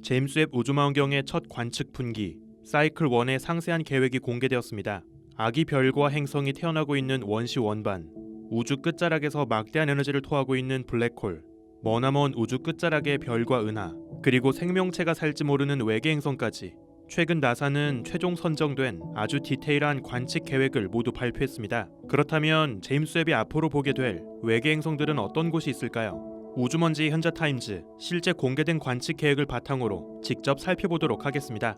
제임스 웹 우주망원경의 첫 관측 분기 사이클 1의 상세한 계획이 공개되었습니다. 아기 별과 행성이 태어나고 있는 원시 원반, 우주 끝자락에서 막대한 에너지를 토하고 있는 블랙홀, 머나먼 우주 끝자락의 별과 은하, 그리고 생명체가 살지 모르는 외계 행성까지 최근 나사는 최종 선정된 아주 디테일한 관측 계획을 모두 발표했습니다. 그렇다면 제임스 웹이 앞으로 보게 될 외계 행성들은 어떤 곳이 있을까요? 우주먼지 현자타임즈 실제 공개된 관측 계획을 바탕으로 직접 살펴보도록 하겠습니다.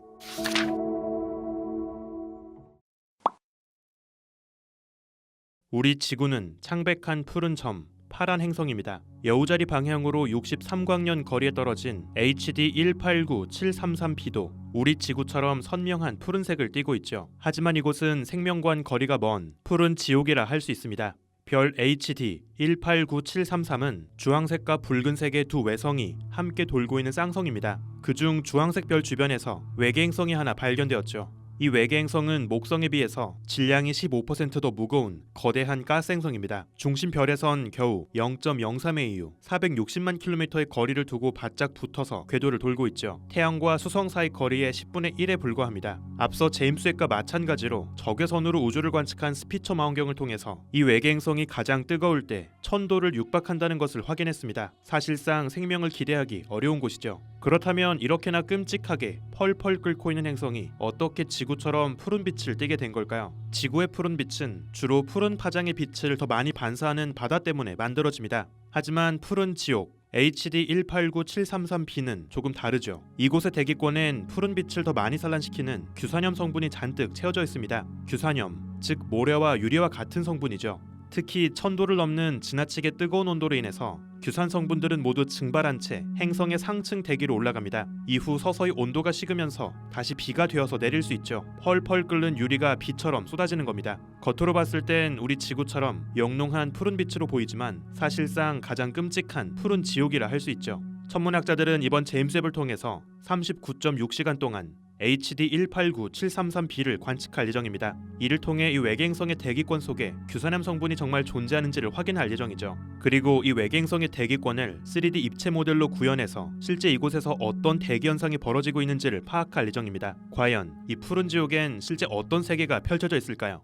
우리 지구는 창백한 푸른 점, 파란 행성입니다. 여우자리 방향으로 63광년 거리에 떨어진 HD 189733b도 우리 지구처럼 선명한 푸른색을 띠고 있죠. 하지만 이곳은 생명과는 거리가 먼 푸른 지옥이라 할 수 있습니다. 별 HD 189733은 주황색과 붉은색의 두 외성이 함께 돌고 있는 쌍성입니다. 그중 주황색 별 주변에서 외계 행성이 하나 발견되었죠. 이 외계 행성은 목성에 비해서 질량이 15% 더 무거운 거대한 가스 행성입니다. 중심 별에선 겨우 0.03의 이후 460만 킬로미터의 거리를 두고 바짝 붙어서 궤도를 돌고 있죠. 태양과 수성 사이 거리의 10분의 1에 불과합니다. 앞서 제임스 웹과 마찬가지로 적외선으로 우주를 관측한 스피처 망원경을 통해서 이 외계 행성이 가장 뜨거울 때 1000도를 육박한다는 것을 확인했습니다. 사실상 생명을 기대하기 어려운 곳이죠. 그렇다면 이렇게나 끔찍하게 펄펄 끓고 있는 행성이 어떻게 지구처럼 푸른 빛을 띠게 된 걸까요? 지구의 푸른 빛은 주로 푸른 파장의 빛을 더 많이 반사하는 바다 때문에 만들어집니다. 하지만 푸른 지옥 HD 189733b는 조금 다르죠. 이곳의 대기권엔 푸른 빛을 더 많이 산란시키는 규산염 성분이 잔뜩 채워져 있습니다. 규산염, 즉 모래와 유리와 같은 성분이죠. 특히 1000도를 넘는 지나치게 뜨거운 온도로 인해서 규산 성분들은 모두 증발한 채 행성의 상층 대기로 올라갑니다. 이후 서서히 온도가 식으면서 다시 비가 되어서 내릴 수 있죠. 펄펄 끓는 유리가 비처럼 쏟아지는 겁니다. 겉으로 봤을 땐 우리 지구처럼 영롱한 푸른 빛으로 보이지만 사실상 가장 끔찍한 푸른 지옥이라 할 수 있죠. 천문학자들은 이번 제임스 웹을 통해서 39.6시간 동안 HD 189733b를 관측할 예정입니다. 이를 통해 이 외계 행성의 대기권 속에 규산염 성분이 정말 존재하는지를 확인할 예정이죠. 그리고 이 외계 행성의 대기권을 3D 입체 모델로 구현해서 실제 이곳에서 어떤 대기 현상이 벌어지고 있는지를 파악할 예정입니다. 과연 이 푸른 지옥엔 실제 어떤 세계가 펼쳐져 있을까요?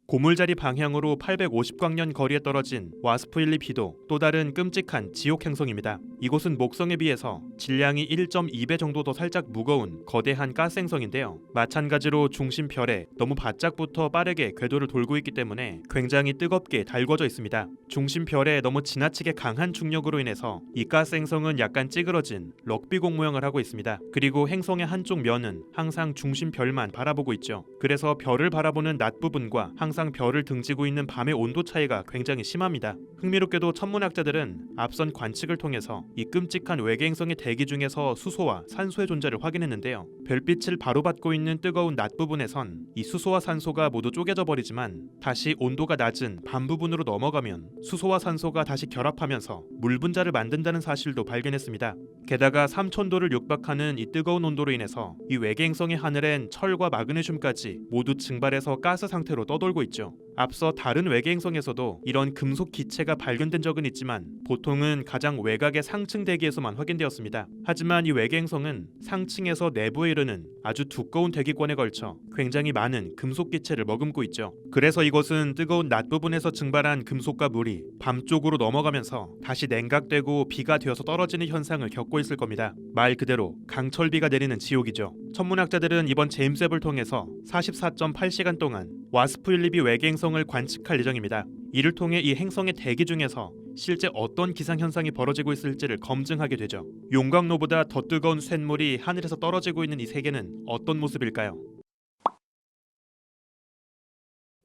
고물자리 방향으로 850광년 거리에 떨어진 와스프 1,2b도 또 다른 끔찍한 지옥 행성입니다. 이곳은 목성에 비해서 질량이 1.2배 정도 더 살짝 무거운 거대한 가스 행성인데요. 마찬가지로 중심 별에 너무 바짝 붙어 빠르게 궤도를 돌고 있기 때문에 굉장히 뜨겁게 달궈져 있습니다. 중심 별에 너무 지나치게 강한 중력으로 인해서 이 가스 행성은 약간 찌그러진 럭비공 모양을 하고 있습니다. 그리고 행성의 한쪽 면은 항상 중심 별만 바라보고 있죠. 그래서 별을 바라보는 낮 부분과 항상 별을 등지고 있는 밤의 온도 차이가 굉장히 심합니다. 흥미롭게도 천문학자들은 앞선 관측을 통해서 이 끔찍한 외계 행성의 대기 중에서 수소와 산소의 존재를 확인했는데요. 별빛을 바로 받고 있는 뜨거운 낮 부분에선 이 수소와 산소가 모두 쪼개져 버리지만 다시 온도가 낮은 밤 부분으로 넘어가면 수소와 산소가 다시 결합하면서 물 분자를 만든다는 사실도 발견했습니다. 게다가 3000도를 육박하는 이 뜨거운 온도로 인해서 이 외계 행성의 하늘엔 철과 마그네슘까지 모두 증발해서 가스 상태로 떠돌고 있죠. 앞서 다른 외계 행성에서도 이런 금속 기체가 발견된 적은 있지만 보통은 가장 외곽의 상층 대기에서만 확인되었습니다. 하지만 이 외계 행성은 상층에서 내부에 이르는 아주 두꺼운 대기권에 걸쳐 굉장히 많은 금속 기체를 머금고 있죠. 그래서 이곳은 뜨거운 낮 부분에서 증발한 금속과 물이 밤 쪽으로 넘어가면서 다시 냉각되고 비가 되어서 떨어지는 현상을 겪고 있을 겁니다. 말 그대로 강철비가 내리는 지옥이죠. 천문학자들은 이번 제임스 웹을 통해서 44.8시간 동안 와스프 1,2b 외계 행성을 관측할 예정입니다. 이를 통해 이 행성의 대기 중에서 실제 어떤 기상현상이 벌어지고 있을지를 검증하게 되죠. 용광로보다 더 뜨거운 쇳물이 하늘에서 떨어지고 있는 이 세계는 어떤 모습일까요?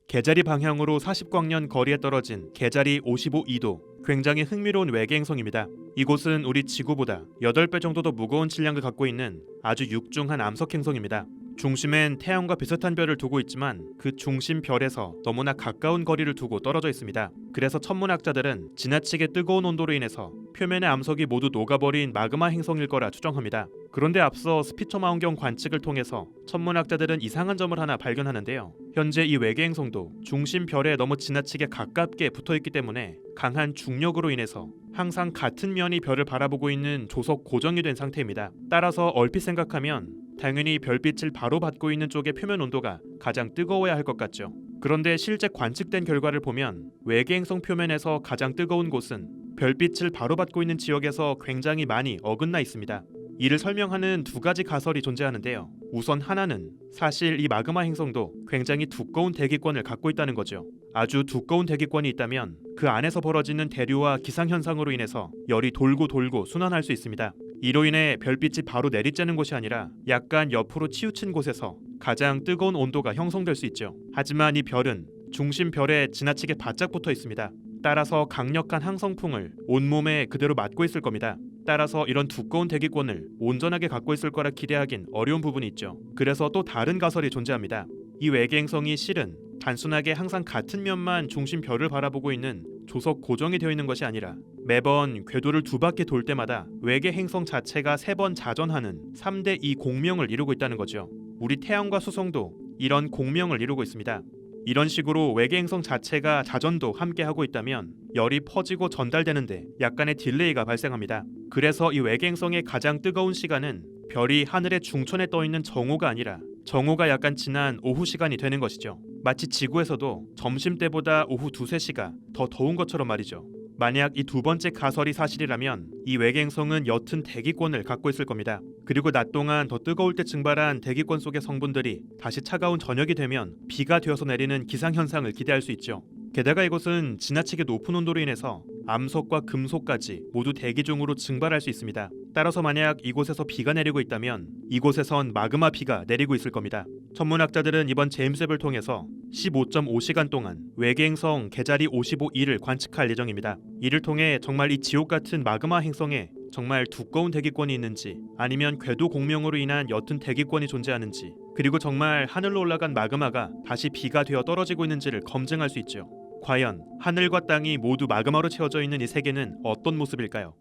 개자리 방향으로 40광년 거리에 떨어진 개자리 55e도 굉장히 흥미로운 외계 행성입니다. 이곳은 우리 지구보다 8배 정도 더 무거운 질량을 갖고 있는 아주 육중한 암석 행성입니다. 중심엔 태양과 비슷한 별을 두고 있지만 그 중심 별에서 너무나 가까운 거리를 두고 떨어져 있습니다. 그래서 천문학자들은 지나치게 뜨거운 온도로 인해서 표면의 암석이 모두 녹아버린 마그마 행성일 거라 추정합니다. 그런데 앞서 스피처 망원경 관측을 통해서 천문학자들은 이상한 점을 하나 발견하는데요. 현재 이 외계 행성도 중심 별에 너무 지나치게 가깝게 붙어있기 때문에 강한 중력으로 인해서 항상 같은 면이 별을 바라보고 있는 조석 고정이 된 상태입니다. 따라서 얼핏 생각하면 당연히 별빛을 바로 받고 있는 쪽의 표면 온도가 가장 뜨거워야 할 것 같죠. 그런데 실제 관측된 결과를 보면 외계 행성 표면에서 가장 뜨거운 곳은 별빛을 바로 받고 있는 지역에서 굉장히 많이 어긋나 있습니다. 이를 설명하는 두 가지 가설이 존재하는데요. 우선 하나는 사실 이 마그마 행성도 굉장히 두꺼운 대기권을 갖고 있다는 거죠. 아주 두꺼운 대기권이 있다면 그 안에서 벌어지는 대류와 기상현상으로 인해서 열이 돌고 돌고 순환할 수 있습니다. 이로 인해 별빛이 바로 내리쬐는 곳이 아니라 약간 옆으로 치우친 곳에서 가장 뜨거운 온도가 형성될 수 있죠. 하지만 이 별은 중심 별에 지나치게 바짝 붙어 있습니다. 따라서 강력한 항성풍을 온몸에 그대로 맞고 있을 겁니다. 따라서 이런 두꺼운 대기권을 온전하게 갖고 있을 거라 기대하긴 어려운 부분이 있죠. 그래서 또 다른 가설이 존재합니다. 이 외계 행성이 실은 단순하게 항상 같은 면만 중심 별을 바라보고 있는 조석 고정이 되어 있는 것이 아니라 매번 궤도를 두 바퀴 돌 때마다 외계 행성 자체가 3번 자전하는 3대2 공명을 이루고 있다는 거죠. 우리 태양과 수성도 이런 공명을 이루고 있습니다. 이런 식으로 외계 행성 자체가 자전도 함께 하고 있다면 열이 퍼지고 전달되는데 약간의 딜레이가 발생합니다. 그래서 이 외계 행성의 가장 뜨거운 시간은 별이 하늘의 중천에 떠 있는 정오가 아니라 정오가 약간 지난 오후 시간이 되는 것이죠. 마치 지구에서도 점심때보다 오후 2-3시가 더 더운 것처럼 말이죠. 만약 이 두 번째 가설이 사실이라면 이 외계 행성은 옅은 대기권을 갖고 있을 겁니다. 그리고 낮 동안 더 뜨거울 때 증발한 대기권 속의 성분들이 다시 차가운 저녁이 되면 비가 되어서 내리는 기상현상을 기대할 수 있죠. 게다가 이곳은 지나치게 높은 온도로 인해서 암석과 금속까지 모두 대기 중으로 증발할 수 있습니다. 따라서 만약 이곳에서 비가 내리고 있다면 이곳에선 마그마 비가 내리고 있을 겁니다. 천문학자들은 이번 제임스 웹을 통해서 15.5시간 동안 외계 행성 개자리 55E를 관측할 예정입니다. 이를 통해 정말 이 지옥 같은 마그마 행성에 정말 두꺼운 대기권이 있는지 아니면 궤도 공명으로 인한 옅은 대기권이 존재하는지 그리고 정말 하늘로 올라간 마그마가 다시 비가 되어 떨어지고 있는지를 검증할 수 있죠. 과연 하늘과 땅이 모두 마그마로 채워져 있는 이 세계는 어떤 모습일까요?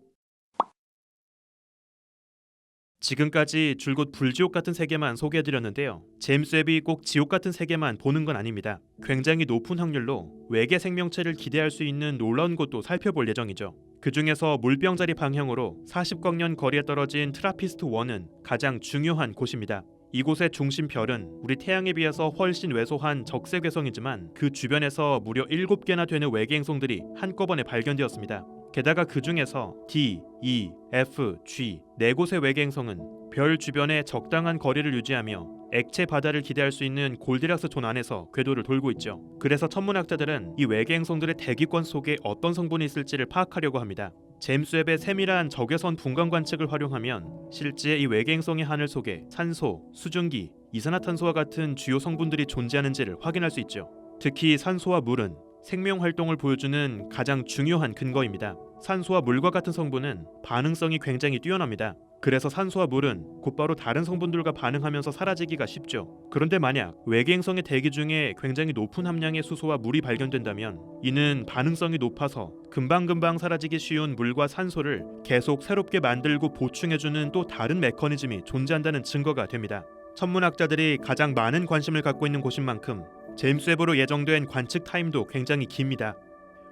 지금까지 줄곧 불지옥 같은 세계만 소개해드렸는데요. 제임스 웹이 꼭 지옥 같은 세계만 보는 건 아닙니다. 굉장히 높은 확률로 외계 생명체를 기대할 수 있는 놀라운 곳도 살펴볼 예정이죠. 그 중에서 물병자리 방향으로 40광년 거리에 떨어진 트라피스트 1은 가장 중요한 곳입니다. 이곳의 중심 별은 우리 태양에 비해서 훨씬 왜소한 적색 외성이지만 그 주변에서 무려 7개나 되는 외계 행성들이 한꺼번에 발견되었습니다. 게다가 그 중에서 D, E, F, G 4곳의 외계 행성은 별 주변에 적당한 거리를 유지하며 액체 바다를 기대할 수 있는 골디락스 존 안에서 궤도를 돌고 있죠. 그래서 천문학자들은 이 외계 행성들의 대기권 속에 어떤 성분이 있을지를 파악하려고 합니다. 제임스 웹의 세밀한 적외선 분광 관측을 활용하면 실제 이 외계 행성의 하늘 속에 산소, 수증기, 이산화탄소와 같은 주요 성분들이 존재하는지를 확인할 수 있죠. 특히 산소와 물은 생명 활동을 보여주는 가장 중요한 근거입니다. 산소와 물과 같은 성분은 반응성이 굉장히 뛰어납니다. 그래서 산소와 물은 곧바로 다른 성분들과 반응하면서 사라지기가 쉽죠. 그런데 만약 외계 행성의 대기 중에 굉장히 높은 함량의 수소와 물이 발견된다면 이는 반응성이 높아서 금방금방 사라지기 쉬운 물과 산소를 계속 새롭게 만들고 보충해주는 또 다른 메커니즘이 존재한다는 증거가 됩니다. 천문학자들이 가장 많은 관심을 갖고 있는 곳인 만큼 제임스 웹으로 예정된 관측 타임도 굉장히 깁니다.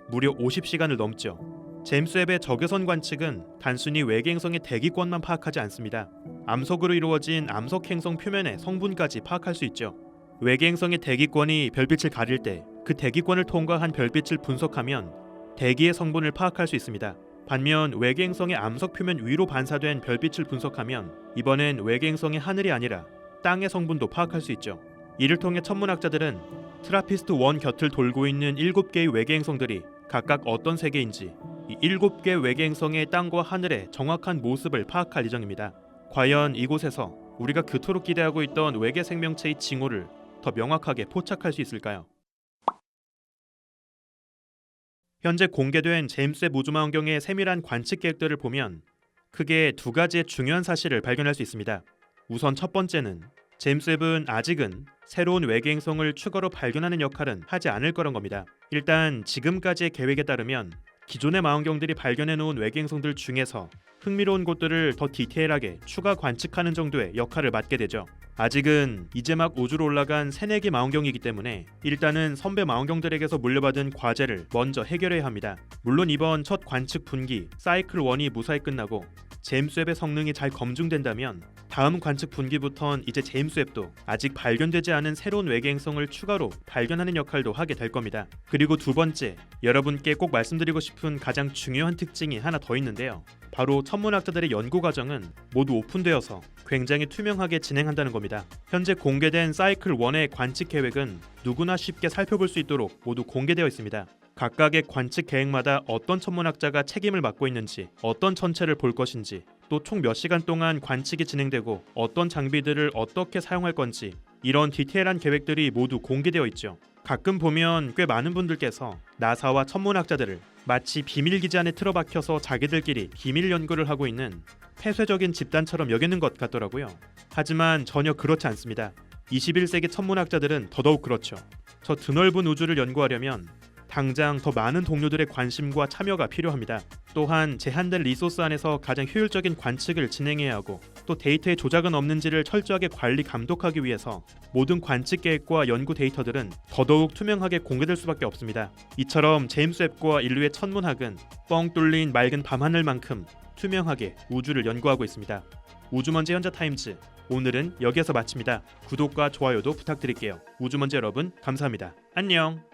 무려 50시간을 넘죠. 제임스 웹의 적외선 관측은 단순히 외계 행성의 대기권만 파악하지 않습니다. 암석으로 이루어진 암석 행성 표면의 성분까지 파악할 수 있죠. 외계 행성의 대기권이 별빛을 가릴 때 그 대기권을 통과한 별빛을 분석하면 대기의 성분을 파악할 수 있습니다. 반면 외계 행성의 암석 표면 위로 반사된 별빛을 분석하면 이번엔 외계 행성의 하늘이 아니라 땅의 성분도 파악할 수 있죠. 이를 통해 천문학자들은 트라피스트 1 곁을 돌고 있는 7개의 외계 행성들이 각각 어떤 세계인지 이 7개 외계 행성의 땅과 하늘의 정확한 모습을 파악할 예정입니다. 과연 이곳에서 우리가 그토록 기대하고 있던 외계 생명체의 징후를 더 명확하게 포착할 수 있을까요? 현재 공개된 제임스 웹 우주망원경의 세밀한 관측 계획들을 보면 크게 두 가지의 중요한 사실을 발견할 수 있습니다. 우선 첫 번째는 제임스 웹은 아직은 새로운 외계 행성을 추가로 발견하는 역할은 하지 않을 거란 겁니다. 일단 지금까지의 계획에 따르면 기존의 망원경들이 발견해 놓은 외계 행성들 중에서 흥미로운 곳들을 더 디테일하게 추가 관측하는 정도의 역할을 맡게 되죠. 아직은 이제 막 우주로 올라간 새내기 망원경이기 때문에 일단은 선배 망원경들에게서 물려받은 과제를 먼저 해결해야 합니다. 물론 이번 첫 관측 분기 사이클 1이 무사히 끝나고 제임스 웹의 성능이 잘 검증된다면 다음 관측 분기부턴 이제 제임스 웹도 아직 발견되지 않은 새로운 외계 행성을 추가로 발견하는 역할도 하게 될 겁니다. 그리고 두 번째, 여러분께 꼭 말씀드리고 싶은 가장 중요한 특징이 하나 더 있는데요. 바로 천문학자들의 연구 과정은 모두 오픈되어서 굉장히 투명하게 진행한다는 겁니다. 현재 공개된 사이클 1의 관측 계획은 누구나 쉽게 살펴볼 수 있도록 모두 공개되어 있습니다. 각각의 관측 계획마다 어떤 천문학자가 책임을 맡고 있는지, 어떤 천체를 볼 것인지, 또 총 몇 시간 동안 관측이 진행되고 어떤 장비들을 어떻게 사용할 건지 이런 디테일한 계획들이 모두 공개되어 있죠. 가끔 보면 꽤 많은 분들께서 나사와 천문학자들을 마치 비밀 기지 안에 틀어박혀서 자기들끼리 비밀 연구를 하고 있는 폐쇄적인 집단처럼 여기는 것 같더라고요. 하지만 전혀 그렇지 않습니다. 21세기 천문학자들은 더더욱 그렇죠. 저 드넓은 우주를 연구하려면 당장 더 많은 동료들의 관심과 참여가 필요합니다. 또한 제한된 리소스 안에서 가장 효율적인 관측을 진행해야 하고 또 데이터의 조작은 없는지를 철저하게 관리 감독하기 위해서 모든 관측 계획과 연구 데이터들은 더더욱 투명하게 공개될 수밖에 없습니다. 이처럼 제임스 웹과 인류의 천문학은 뻥 뚫린 맑은 밤하늘만큼 투명하게 우주를 연구하고 있습니다. 우주먼지 현자타임즈, 오늘은 여기에서 마칩니다. 구독과 좋아요도 부탁드릴게요. 우주먼지 여러분 감사합니다. 안녕.